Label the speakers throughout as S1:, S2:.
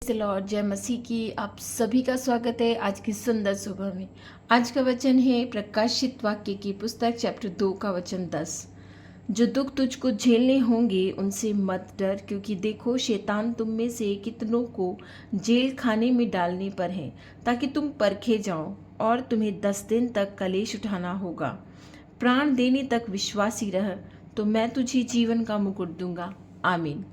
S1: The Lord. जय मसीह की आप सभी का स्वागत है आज की सुंदर सुबह में। आज का वचन है प्रकाशित वाक्य की पुस्तक चैप्टर 2 का वचन 10। जो दुख तुझको झेलने होंगे उनसे मत डर, क्योंकि देखो शैतान तुम में से कितनों को जेल खाने में डालने पर है, ताकि तुम परखे जाओ, और तुम्हें 10 दिन तक कलेश उठाना होगा। प्राण देने तक विश्वासी रह, तो मैं तुझे जीवन का मुकुट दूंगा। आमीन।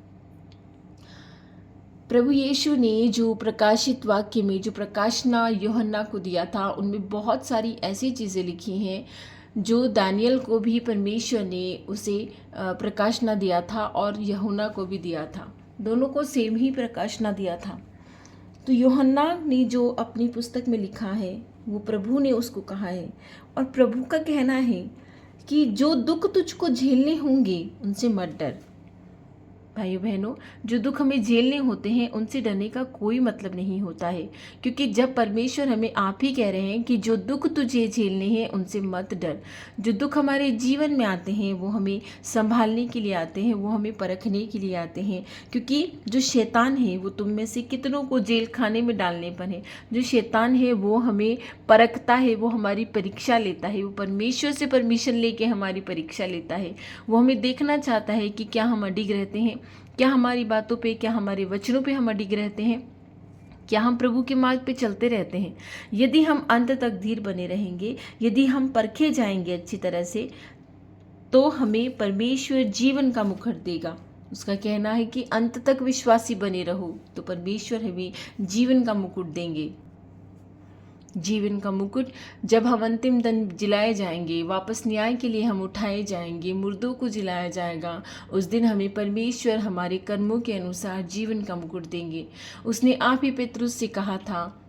S1: प्रभु यीशु ने जो प्रकाशित वाक्य में जो प्रकाशना यूहन्ना को दिया था, उनमें बहुत सारी ऐसी चीज़ें लिखी हैं जो दानियल को भी परमेश्वर ने उसे प्रकाशना दिया था और यूहन्ना को भी दिया था। दोनों को सेम ही प्रकाशना दिया था। तो यूहन्ना ने जो अपनी पुस्तक में लिखा है वो प्रभु ने उसको कहा है, और प्रभु का कहना है कि जो दुख तुझको झेलने होंगे उनसे मत डर। भाइयों बहनों, जो दुख हमें झेलने होते हैं उनसे डरने का कोई मतलब नहीं होता है, क्योंकि जब परमेश्वर हमें आप ही कह रहे हैं कि जो दुख तुझे झेलने हैं उनसे मत डर। जो दुख हमारे जीवन में आते हैं वो हमें संभालने के लिए आते हैं, वो हमें परखने के लिए आते हैं, क्योंकि जो शैतान है वो तुम में से कितनों को जेल खाने में डालने पर है। जो शैतान है वो हमें परखता है, वो हमारी परीक्षा लेता है, वो परमेश्वर से परमिशन लेके हमारी परीक्षा लेता है। वो हमें देखना चाहता है कि क्या हम अडिग रहते हैं, क्या हमारी बातों पे, क्या हमारे वचनों पे हम अडिग रहते हैं, क्या हम प्रभु के मार्ग पे चलते रहते हैं। यदि हम अंत तक धीर बने रहेंगे, यदि हम परखे जाएंगे अच्छी तरह से, तो हमें परमेश्वर जीवन का मुकुट देगा। उसका कहना है कि अंत तक विश्वासी बने रहो तो परमेश्वर हमें जीवन का मुकुट देंगे। जीवन का मुकुट जब हम अंतिम दिन जिलाए जाएंगे, वापस न्याय के लिए हम उठाए जाएंगे, मुर्दों को जिलाया जाएगा, उस दिन हमें परमेश्वर हमारे कर्मों के अनुसार जीवन का मुकुट देंगे। उसने आप ही पेतरुस से कहा था,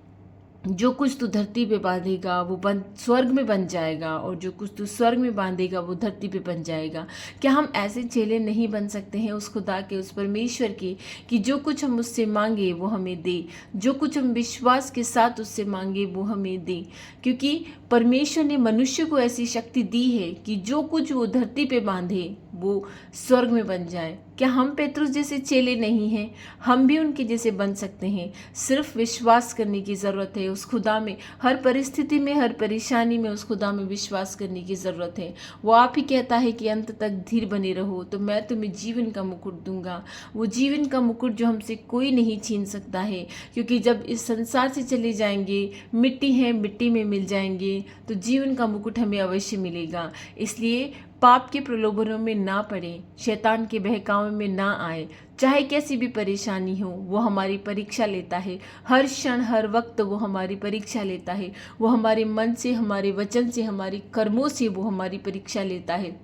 S1: जो कुछ तू धरती पे बांधेगा वो स्वर्ग में बन जाएगा, और जो कुछ तू स्वर्ग में बांधेगा वो धरती पे बन जाएगा। क्या हम ऐसे चेले नहीं बन सकते हैं उस खुदा के, उस परमेश्वर के, कि जो कुछ हम उससे मांगे वो हमें दे, जो कुछ हम विश्वास के साथ उससे मांगे वो हमें दे। क्योंकि परमेश्वर ने मनुष्य को ऐसी शक्ति दी है कि जो कुछ वो धरती पे बांधे वो स्वर्ग में बन जाए। क्या हम पेतरुस जैसे चेले नहीं हैं? हम भी उनके जैसे बन सकते हैं। सिर्फ विश्वास करने की ज़रूरत है उस खुदा में। हर परिस्थिति में, हर परेशानी में उस खुदा में विश्वास करने की ज़रूरत है। वो आप ही कहता है कि अंत तक धीर बने रहो तो मैं तुम्हें जीवन का मुकुट दूंगा। वो जीवन का मुकुट जो हमसे कोई नहीं छीन सकता है, क्योंकि जब इस संसार से चले जाएंगे, मिट्टी है, मिट्टी में मिल जाएंगे, तो जीवन का मुकुट हमें अवश्य मिलेगा। इसलिए पाप के प्रलोभनों में ना पड़े, शैतान के बहकावे में ना आए। चाहे कैसी भी परेशानी हो, वो हमारी परीक्षा लेता है। हर क्षण, हर वक्त वो हमारी परीक्षा लेता है। वो हमारे मन से, हमारे वचन से, हमारे कर्मों से वो हमारी परीक्षा लेता है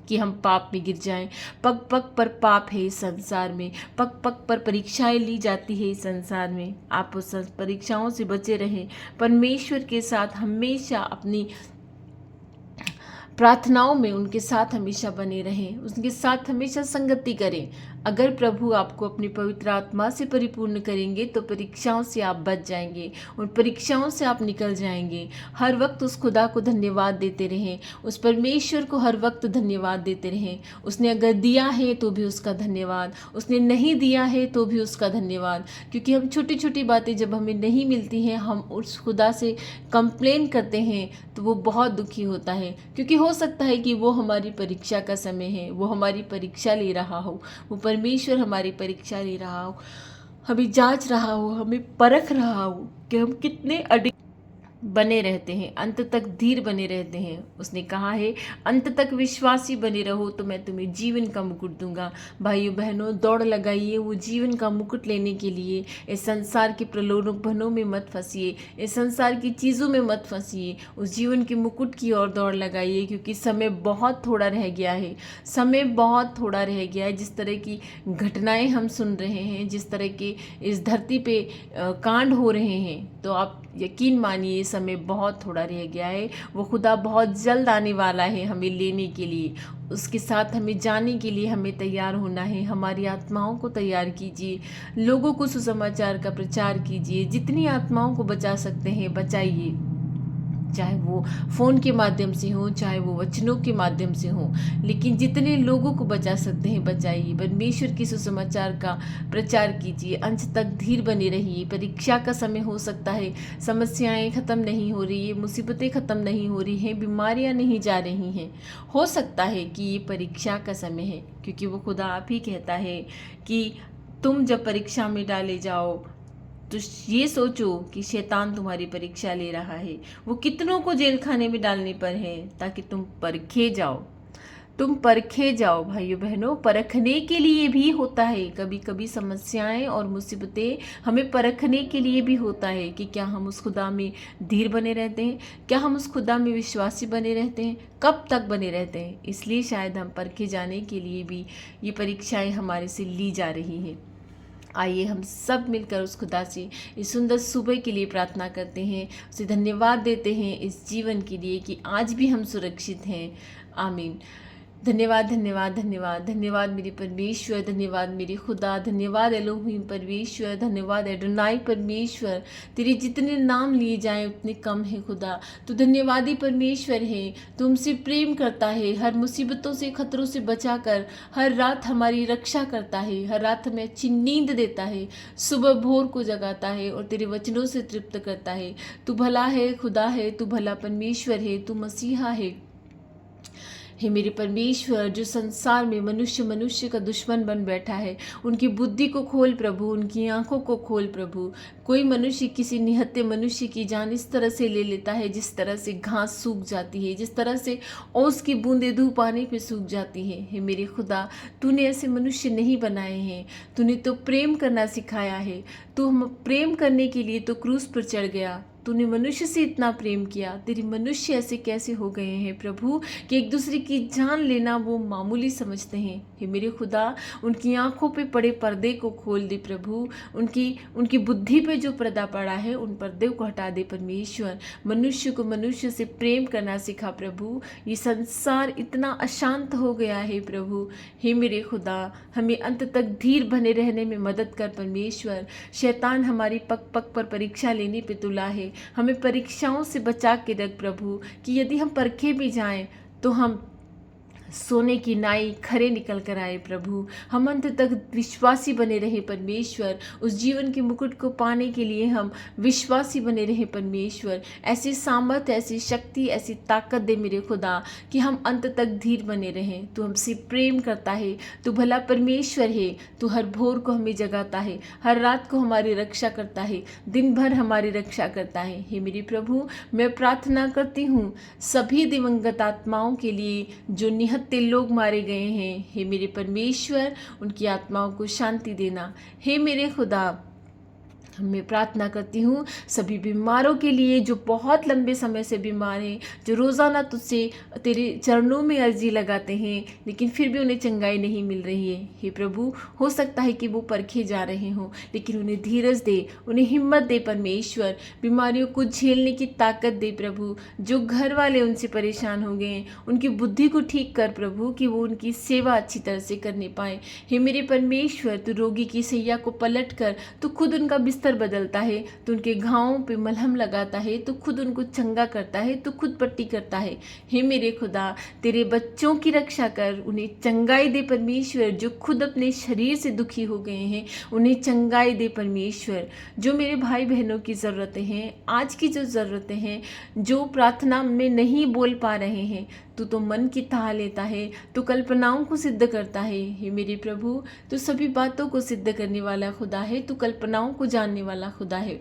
S1: कि हम पाप में गिर जाएं। पग पग पर पाप है इस संसार में, पग पग पर परीक्षाएं ली जाती है इस संसार में। आप उस परीक्षाओं से बचे रहें। परमेश्वर के साथ हमेशा अपनी प्रार्थनाओं में उनके साथ हमेशा बने रहें, उनके साथ हमेशा संगति करें। अगर प्रभु आपको अपनी पवित्र आत्मा से परिपूर्ण करेंगे तो परीक्षाओं से आप बच जाएंगे, उन परीक्षाओं से आप निकल जाएंगे। हर वक्त उस खुदा को धन्यवाद देते रहें, उस परमेश्वर को हर वक्त धन्यवाद देते रहें। उसने अगर दिया है तो भी उसका धन्यवाद, उसने नहीं दिया है तो भी उसका धन्यवाद। क्योंकि हम छोटी छोटी बातें जब हमें नहीं मिलती हैं, हम उस खुदा से कंप्लेन करते हैं तो वो बहुत दुखी होता है, क्योंकि हो सकता है कि वो हमारी परीक्षा का समय है, वो हमारी परीक्षा ले रहा हो, वो परमेश्वर हमारी परीक्षा ले रहा हो, हमें जांच रहा हो, हमें परख रहा हो कि हम कितने अडिग बने रहते हैं, अंत तक धीर बने रहते हैं। उसने कहा है, अंत तक विश्वासी बने रहो तो मैं तुम्हें जीवन का मुकुट दूंगा। भाइयों बहनों, दौड़ लगाइए वो जीवन का मुकुट लेने के लिए। इस संसार के प्रलोभनों में मत फंसिए, इस संसार की चीज़ों में मत फंसिए, उस जीवन के मुकुट की ओर दौड़ लगाइए, क्योंकि समय बहुत थोड़ा रह गया है। समय बहुत थोड़ा रह गया है। जिस तरह की घटनाएं हम सुन रहे हैं, जिस तरह के इस धरती पे कांड हो रहे हैं, तो आप यकीन मानिए समय बहुत थोड़ा रह गया है। वो खुदा बहुत जल्द आने वाला है हमें लेने के लिए। उसके साथ हमें जाने के लिए हमें तैयार होना है। हमारी आत्माओं को तैयार कीजिए, लोगों को सुसमाचार का प्रचार कीजिए, जितनी आत्माओं को बचा सकते हैं बचाइए, चाहे वो फ़ोन के माध्यम से हो, चाहे वो वचनों के माध्यम से हो, लेकिन जितने लोगों को बचा सकते हैं बचाइए। परमेश्वर के सुसमाचार का प्रचार कीजिए, अंत तक धीर बने रहिए। परीक्षा का समय हो सकता है, समस्याएं ख़त्म नहीं हो रही है, मुसीबतें ख़त्म नहीं हो रही हैं, बीमारियां नहीं जा रही हैं। हो सकता है कि ये परीक्षा का समय है, क्योंकि वो खुदा आप ही कहता है कि तुम जब परीक्षा में डाले जाओ तो ये सोचो कि शैतान तुम्हारी परीक्षा ले रहा है। वो कितनों को जेल खाने में डालने पर है, ताकि तुम परखे जाओ। तुम परखे जाओ भाइयों बहनों, परखने के लिए भी होता है। कभी कभी समस्याएं और मुसीबतें हमें परखने के लिए भी होता है कि क्या हम उस खुदा में धीर बने रहते हैं, क्या हम उस खुदा में विश्वासी बने रहते हैं, कब तक बने रहते हैं। इसलिए शायद हम परखे जाने के लिए भी ये परीक्षाएं हमारे से ली जा रही हैं। आइए हम सब मिलकर उस खुदा से इस सुंदर सुबह के लिए प्रार्थना करते हैं, उसे धन्यवाद देते हैं इस जीवन के लिए कि आज भी हम सुरक्षित हैं। आमीन। धन्यवाद धन्यवाद धन्यवाद धन्यवाद मेरे परमेश्वर, धन्यवाद मेरे खुदा, धन्यवाद एलोहीम परमेश्वर, धन्यवाद एडोनाई परमेश्वर। तेरे जितने नाम लिए जाएं उतने कम है खुदा। तू धन्यवादी परमेश्वर है, तू हमसे प्रेम करता है, हर मुसीबतों से खतरों से बचाकर हर रात हमारी रक्षा करता है, हर रात हमें अच्छी नींद देता है, सुबह भोर को जगाता है और तेरे वचनों से तृप्त करता है। तू भला है, खुदा है, तू भला परमेश्वर है, तू मसीहा है। हे मेरे परमेश्वर, जो संसार में मनुष्य का दुश्मन बन बैठा है, उनकी बुद्धि को खोल प्रभु, उनकी आंखों को खोल प्रभु। कोई मनुष्य किसी निहत्थे मनुष्य की जान इस तरह से ले लेता है जिस तरह से घास सूख जाती है, जिस तरह से ओस की बूंदें धूप आने पे सूख जाती है। हे मेरे खुदा, तूने ऐसे मनुष्य नहीं बनाए हैं। तूने तो प्रेम करना सिखाया है। तू हम प्रेम करने के लिए तो क्रूस पर चढ़ गया। तूने मनुष्य से इतना प्रेम किया, तेरे मनुष्य ऐसे कैसे हो गए हैं प्रभु कि एक दूसरे की जान लेना वो मामूली समझते हैं। हे मेरे खुदा, उनकी आंखों पे पड़े पर्दे को खोल दे प्रभु, उनकी बुद्धि पे जो पर्दा पड़ा है उन पर्दे को हटा दे परमेश्वर। मनुष्य को मनुष्य से प्रेम करना सिखा प्रभु। ये संसार इतना अशांत हो गया है प्रभु। हे मेरे खुदा, हमें अंत तक धीर बने रहने में मदद कर परमेश्वर। शैतान हमारी पग पग पर परीक्षा लेने पे तुला है। हमें परीक्षाओं से बचा के रख प्रभु, कि यदि हम परखे भी जाएं तो हम सोने की नाई खरे निकल कर आए प्रभु। हम अंत तक विश्वासी बने रहे परमेश्वर। उस जीवन के मुकुट को पाने के लिए हम विश्वासी बने रहे परमेश्वर। ऐसी सामर्थ, ऐसी शक्ति, ऐसी ताकत दे मेरे खुदा कि हम अंत तक धीर बने रहें। तू हमसे प्रेम करता है, तू भला परमेश्वर है। तू हर भोर को हमें जगाता है, हर रात को हमारी रक्षा करता है, दिन भर हमारी रक्षा करता है। हे मेरे प्रभु, मैं प्रार्थना करती हूँ सभी दिवंगत आत्माओं के लिए जो निहत्थे लोग मारे गए हैं। हे मेरे परमेश्वर, उनकी आत्माओं को शांति देना। हे मेरे खुदा, मैं प्रार्थना करती हूँ सभी बीमारों के लिए जो बहुत लंबे समय से बीमार हैं, जो रोज़ाना तुझसे तेरे चरणों में अर्जी लगाते हैं लेकिन फिर भी उन्हें चंगाई नहीं मिल रही है। हे प्रभु, हो सकता है कि वो परखे जा रहे हों, लेकिन उन्हें धीरज दे, उन्हें हिम्मत दे परमेश्वर। बीमारियों को झेलने की ताकत दे प्रभु। जो घर वाले उनसे परेशान हो गए हैं, उनकी बुद्धि को ठीक कर प्रभु, कि वो उनकी सेवा अच्छी तरह से करने पाए। हे मेरे परमेश्वर, तू रोगी की सैया को पलट कर तू खुद उनका बिस्तर बदलता है, तो उनके घावों पे मलहम लगाता है, तो खुद उनको चंगा करता है, तो खुद पट्टी करता है। हे मेरे खुदा, तेरे बच्चों की रक्षा कर, उन्हें चंगाई दे परमेश्वर। जो खुद अपने शरीर से दुखी हो गए हैं, उन्हें चंगाई दे परमेश्वर। जो मेरे भाई बहनों की ज़रूरतें हैं, आज की जो ज़रूरतें हैं, जो प्रार्थना में नहीं बोल पा रहे हैं, तू तो मन की थाह लेता है, तू कल्पनाओं को सिद्ध करता है। हे मेरे प्रभु, तू सभी बातों को सिद्ध करने वाला खुदा है, तू कल्पनाओं को जानने वाला खुदा है।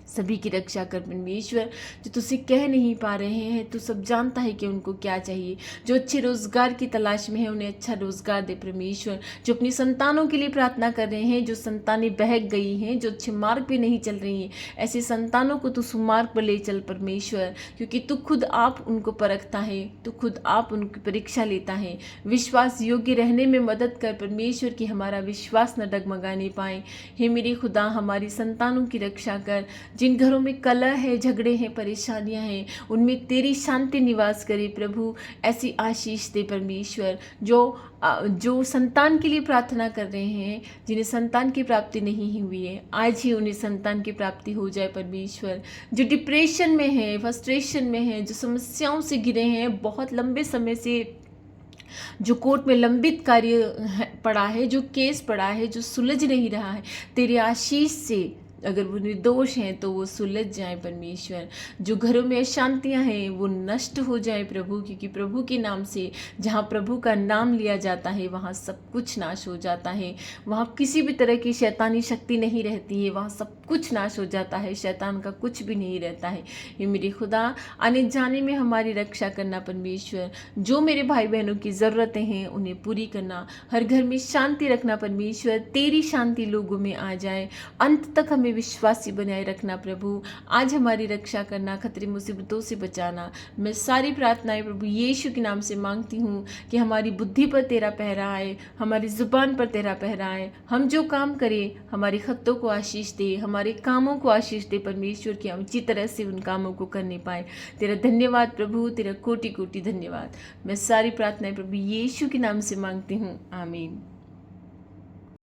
S1: सभी की रक्षा कर परमेश्वर। जो तुझसे कह नहीं पा रहे हैं, तू सब जानता है कि उनको क्या चाहिए। जो अच्छे रोजगार की तलाश में है, उन्हें अच्छा रोजगार दे परमेश्वर। जो अपनी संतानों के लिए प्रार्थना कर रहे हैं, जो संतानें बहक गई हैं, जो अच्छे मार्ग पे नहीं चल रही हैं, ऐसे संतानों को तू सुमार्ग पर ले चल परमेश्वर, क्योंकि तू खुद आप उनको परखता है, तू खुद आप उनकी परीक्षा लेता है। विश्वास योग्य रहने में मदद कर परमेश्वर, कि हमारा विश्वास न डगमगाने पाए। हे मेरे खुदा, हमारी संतानों की रक्षा कर। जिन घरों में कलह है, झगड़े हैं, परेशानियां हैं, उनमें तेरी शांति निवास करे प्रभु। ऐसी आशीष दे परमेश्वर। जो संतान के लिए प्रार्थना कर रहे हैं, जिन्हें संतान की प्राप्ति नहीं हुई है, आज ही उन्हें संतान की प्राप्ति हो जाए परमेश्वर। जो डिप्रेशन में है, फ्रस्ट्रेशन में है, जो समस्याओं से घिरे हैं, बहुत लंबे समय से जो कोर्ट में लंबित पड़ा है, जो केस पड़ा है, जो सुलझ नहीं रहा है, तेरी आशीष से अगर वो निर्दोष हैं तो वो सुलझ जाए परमेश्वर। जो घरों में अशांतियाँ हैं वो नष्ट हो जाए प्रभु, क्योंकि प्रभु के नाम से, जहाँ प्रभु का नाम लिया जाता है वहाँ सब कुछ नाश हो जाता है। वहाँ किसी भी तरह की शैतानी शक्ति नहीं रहती है, वहाँ सब कुछ नाश हो जाता है, शैतान का कुछ भी नहीं रहता है। ये मेरे खुदा, आने जाने में हमारी रक्षा करना परमेश्वर। जो मेरे भाई बहनों की ज़रूरतें हैं उन्हें पूरी करना, हर घर में शांति रखना परमेश्वर। तेरी शांति लोगों में आ जाए, अंत तक हमें विश्वासी बनाए रखना प्रभु। आज हमारी रक्षा करना, खतरे मुसीबतों से बचाना। मैं सारी प्रार्थनाएं प्रभु यीशु के नाम से मांगती हूँ कि हमारी बुद्धि पर तेरा पहरा आए, हमारी ज़ुबान पर तेरा पहरा आए। हम जो काम करें, हमारे खत्तों को आशीष दे, हमारे कामों को आशीष दे परमेश्वर, कि हम अच्छी तरह से उन कामों को करने पाए। तेरा धन्यवाद प्रभु, तेरा कोटि कोटि धन्यवाद। मैं सारी प्रार्थनाएं प्रभु यीशु के नाम से मांगती हूँ, आमीन।